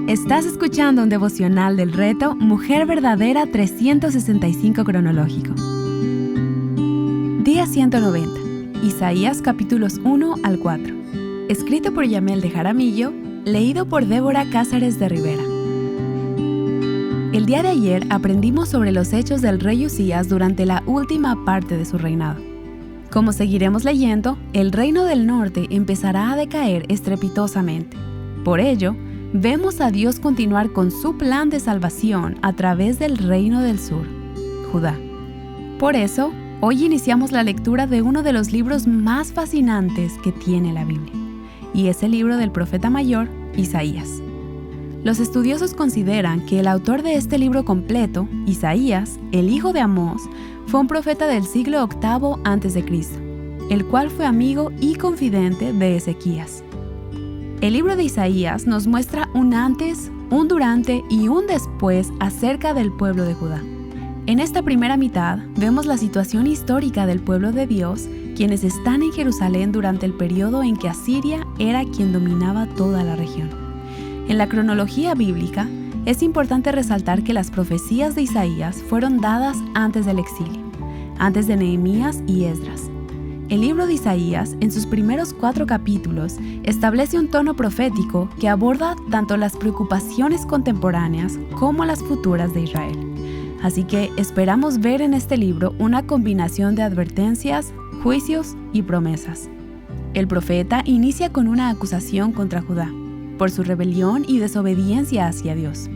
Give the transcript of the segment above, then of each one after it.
Estás escuchando un devocional del reto Mujer Verdadera 365 cronológico. Día 190, Isaías capítulos 1 al 4. Escrito por Yamel de Jaramillo, leído por Débora Cázares de Rivera. El día de ayer aprendimos sobre los hechos del rey Uzías durante la última parte de su reinado. Como seguiremos leyendo, el reino del norte empezará a decaer estrepitosamente. Por ello, vemos a Dios continuar con su plan de salvación a través del reino del sur, Judá. Por eso, hoy iniciamos la lectura de uno de los libros más fascinantes que tiene la Biblia, y es el libro del profeta mayor, Isaías. Los estudiosos consideran que el autor de este libro completo, Isaías, el hijo de Amós, fue un profeta del siglo VIII a.C., el cual fue amigo y confidente de Ezequías. El libro de Isaías nos muestra un antes, un durante y un después acerca del pueblo de Judá. En esta primera mitad vemos la situación histórica del pueblo de Dios, quienes están en Jerusalén durante el periodo en que Asiria era quien dominaba toda la región. En la cronología bíblica, es importante resaltar que las profecías de Isaías fueron dadas antes del exilio, antes de Nehemías y Esdras. El libro de Isaías, en sus primeros 4 capítulos, establece un tono profético que aborda tanto las preocupaciones contemporáneas como las futuras de Israel. Así que esperamos ver en este libro una combinación de advertencias, juicios y promesas. El profeta inicia con una acusación contra Judá, por su rebelión y desobediencia hacia Dios.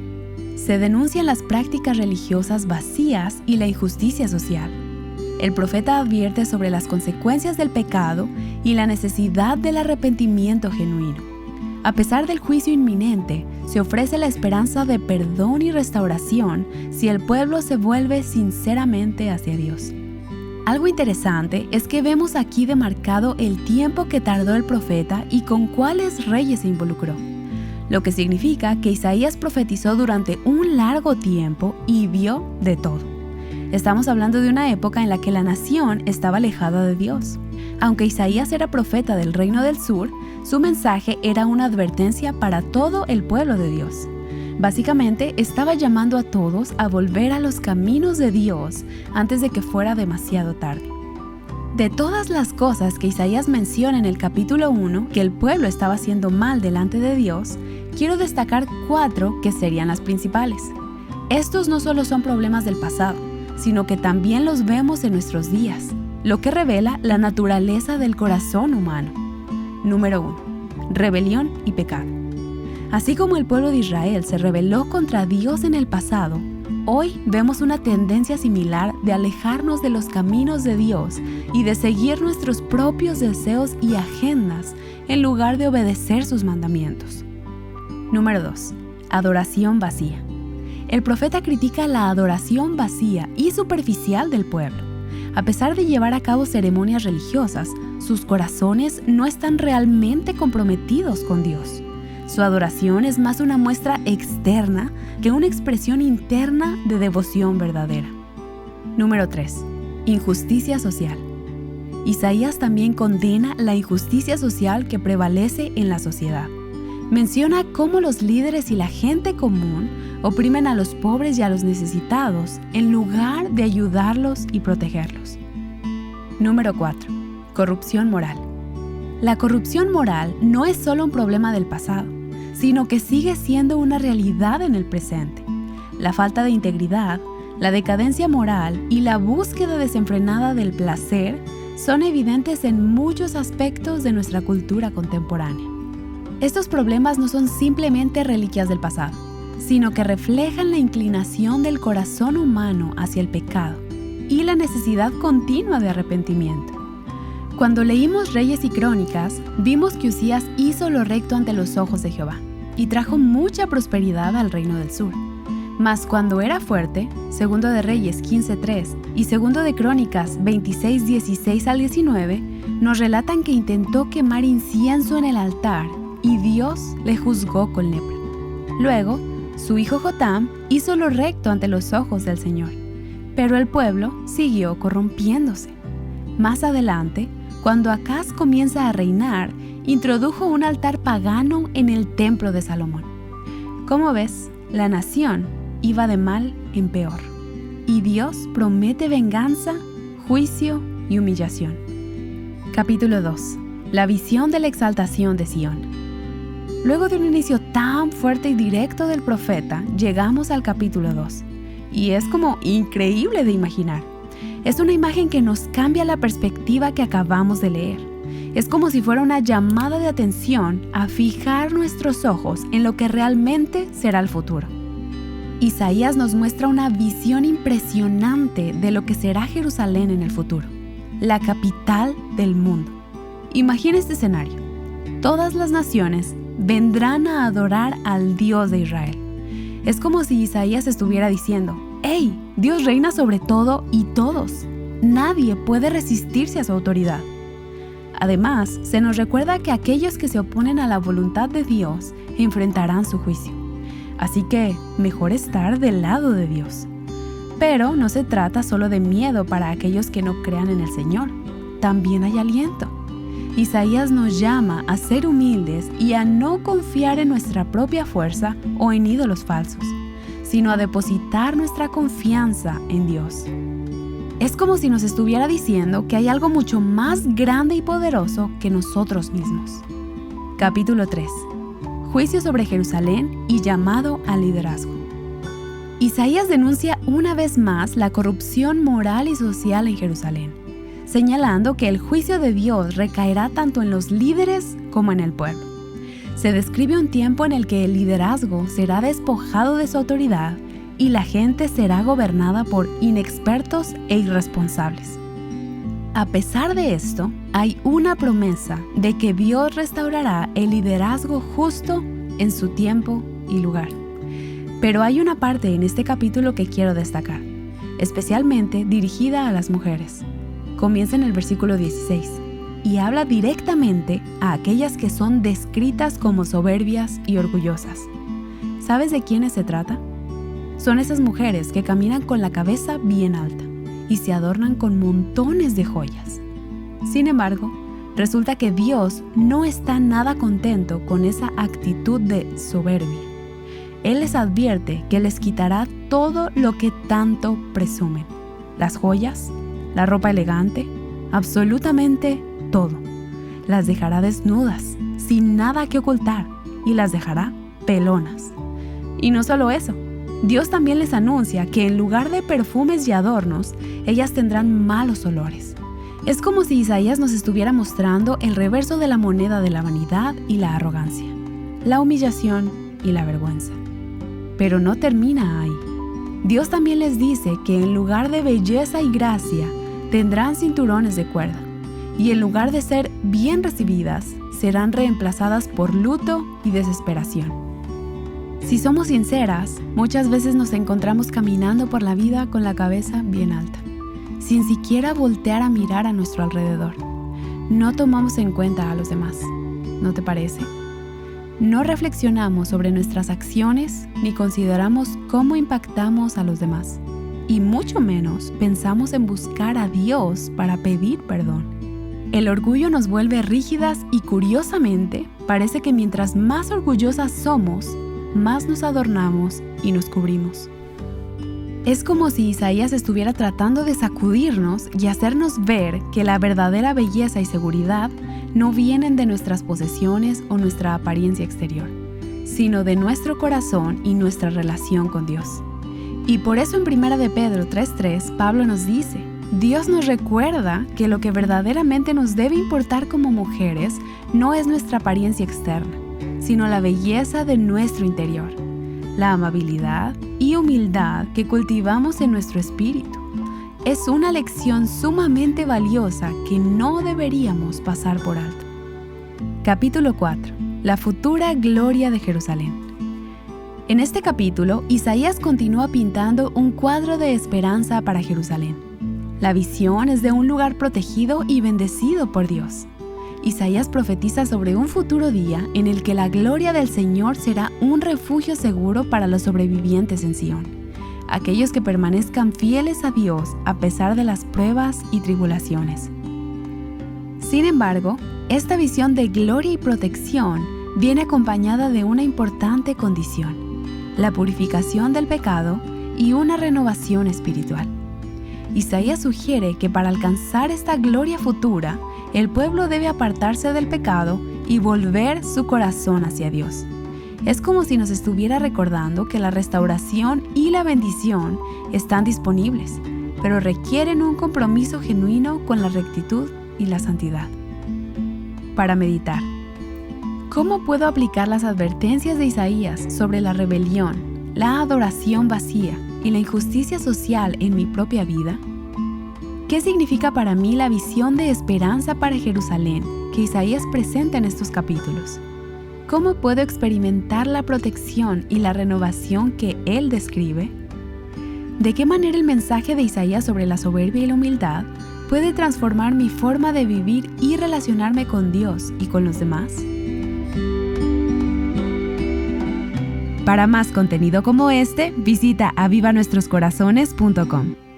Se denuncian las prácticas religiosas vacías y la injusticia social. El profeta advierte sobre las consecuencias del pecado y la necesidad del arrepentimiento genuino. A pesar del juicio inminente, se ofrece la esperanza de perdón y restauración si el pueblo se vuelve sinceramente hacia Dios. Algo interesante es que vemos aquí demarcado el tiempo que tardó el profeta y con cuáles reyes se involucró, lo que significa que Isaías profetizó durante un largo tiempo y vio de todo. Estamos hablando de una época en la que la nación estaba alejada de Dios. Aunque Isaías era profeta del reino del sur, su mensaje era una advertencia para todo el pueblo de Dios. Básicamente, estaba llamando a todos a volver a los caminos de Dios antes de que fuera demasiado tarde. De todas las cosas que Isaías menciona en el capítulo 1 que el pueblo estaba haciendo mal delante de Dios, quiero destacar 4 que serían las principales. Estos no solo son problemas del pasado, sino que también los vemos en nuestros días, lo que revela la naturaleza del corazón humano. Número 1. Rebelión y pecado. Así como el pueblo de Israel se rebeló contra Dios en el pasado, hoy vemos una tendencia similar de alejarnos de los caminos de Dios y de seguir nuestros propios deseos y agendas en lugar de obedecer sus mandamientos. Número 2. Adoración vacía. El profeta critica la adoración vacía y superficial del pueblo. A pesar de llevar a cabo ceremonias religiosas, sus corazones no están realmente comprometidos con Dios. Su adoración es más una muestra externa que una expresión interna de devoción verdadera. Número 3. Injusticia social. Isaías también condena la injusticia social que prevalece en la sociedad. Menciona cómo los líderes y la gente común oprimen a los pobres y a los necesitados en lugar de ayudarlos y protegerlos. Número 4. Corrupción moral. La corrupción moral no es solo un problema del pasado, sino que sigue siendo una realidad en el presente. La falta de integridad, la decadencia moral y la búsqueda desenfrenada del placer son evidentes en muchos aspectos de nuestra cultura contemporánea. Estos problemas no son simplemente reliquias del pasado, sino que reflejan la inclinación del corazón humano hacia el pecado y la necesidad continua de arrepentimiento. Cuando leímos Reyes y Crónicas, vimos que Uzías hizo lo recto ante los ojos de Jehová y trajo mucha prosperidad al reino del sur. Mas cuando era fuerte, 2 de Reyes 15:3 y 2 de Crónicas 26:16 al 19, nos relatan que intentó quemar incienso en el altar y Dios le juzgó con lepra. Luego, su hijo Jotam hizo lo recto ante los ojos del Señor, pero el pueblo siguió corrompiéndose. Más adelante, cuando Acaz comienza a reinar, introdujo un altar pagano en el templo de Salomón. Como ves, la nación iba de mal en peor, y Dios promete venganza, juicio y humillación. Capítulo 2. La visión de la exaltación de Sión. Luego de un inicio tan fuerte y directo del profeta, llegamos al capítulo 2, y es como increíble de imaginar. Es una imagen que nos cambia la perspectiva que acabamos de leer. Es como si fuera una llamada de atención a fijar nuestros ojos en lo que realmente será el futuro. Isaías nos muestra una visión impresionante de lo que será Jerusalén en el futuro, la capital del mundo. Imagina este escenario. Todas las naciones vendrán a adorar al Dios de Israel. Es como si Isaías estuviera diciendo: ¡Hey! Dios reina sobre todo y todos. Nadie puede resistirse a su autoridad. Además, se nos recuerda que aquellos que se oponen a la voluntad de Dios enfrentarán su juicio. Así que, mejor estar del lado de Dios. Pero no se trata solo de miedo para aquellos que no crean en el Señor. También hay aliento. Isaías nos llama a ser humildes y a no confiar en nuestra propia fuerza o en ídolos falsos, sino a depositar nuestra confianza en Dios. Es como si nos estuviera diciendo que hay algo mucho más grande y poderoso que nosotros mismos. Capítulo 3. Juicio sobre Jerusalén y llamado al liderazgo. Isaías denuncia una vez más la corrupción moral y social en Jerusalén, señalando que el juicio de Dios recaerá tanto en los líderes como en el pueblo. Se describe un tiempo en el que el liderazgo será despojado de su autoridad y la gente será gobernada por inexpertos e irresponsables. A pesar de esto, hay una promesa de que Dios restaurará el liderazgo justo en su tiempo y lugar. Pero hay una parte en este capítulo que quiero destacar, especialmente dirigida a las mujeres. Comienza en el versículo 16 y habla directamente a aquellas que son descritas como soberbias y orgullosas. ¿Sabes de quiénes se trata? Son esas mujeres que caminan con la cabeza bien alta y se adornan con montones de joyas. Sin embargo, resulta que Dios no está nada contento con esa actitud de soberbia. Él les advierte que les quitará todo lo que tanto presumen: las joyas, la ropa elegante, absolutamente todo. Las dejará desnudas, sin nada que ocultar, y las dejará pelonas. Y no solo eso, Dios también les anuncia que en lugar de perfumes y adornos, ellas tendrán malos olores. Es como si Isaías nos estuviera mostrando el reverso de la moneda de la vanidad y la arrogancia, la humillación y la vergüenza. Pero no termina ahí. Dios también les dice que en lugar de belleza y gracia, tendrán cinturones de cuerda, y en lugar de ser bien recibidas, serán reemplazadas por luto y desesperación. Si somos sinceras, muchas veces nos encontramos caminando por la vida con la cabeza bien alta, sin siquiera voltear a mirar a nuestro alrededor. No tomamos en cuenta a los demás, ¿no te parece? No reflexionamos sobre nuestras acciones ni consideramos cómo impactamos a los demás, y mucho menos pensamos en buscar a Dios para pedir perdón. El orgullo nos vuelve rígidas y, curiosamente, parece que mientras más orgullosas somos, más nos adornamos y nos cubrimos. Es como si Isaías estuviera tratando de sacudirnos y hacernos ver que la verdadera belleza y seguridad no vienen de nuestras posesiones o nuestra apariencia exterior, sino de nuestro corazón y nuestra relación con Dios. Y por eso en 1 de Pedro 3:3, Pablo nos dice: Dios nos recuerda que lo que verdaderamente nos debe importar como mujeres no es nuestra apariencia externa, sino la belleza de nuestro interior, la amabilidad y humildad que cultivamos en nuestro espíritu. Es una lección sumamente valiosa que no deberíamos pasar por alto. Capítulo 4. La futura gloria de Jerusalén. En este capítulo, Isaías continúa pintando un cuadro de esperanza para Jerusalén. La visión es de un lugar protegido y bendecido por Dios. Isaías profetiza sobre un futuro día en el que la gloria del Señor será un refugio seguro para los sobrevivientes en Sión, aquellos que permanezcan fieles a Dios a pesar de las pruebas y tribulaciones. Sin embargo, esta visión de gloria y protección viene acompañada de una importante condición. la purificación del pecado y una renovación espiritual. Isaías sugiere que para alcanzar esta gloria futura, el pueblo debe apartarse del pecado y volver su corazón hacia Dios. Es como si nos estuviera recordando que la restauración y la bendición están disponibles, pero requieren un compromiso genuino con la rectitud y la santidad. Para meditar, ¿cómo puedo aplicar las advertencias de Isaías sobre la rebelión, la adoración vacía y la injusticia social en mi propia vida? ¿Qué significa para mí la visión de esperanza para Jerusalén que Isaías presenta en estos capítulos? ¿Cómo puedo experimentar la protección y la renovación que él describe? ¿De qué manera el mensaje de Isaías sobre la soberbia y la humildad puede transformar mi forma de vivir y relacionarme con Dios y con los demás? Para más contenido como este, visita avivanuestroscorazones.com.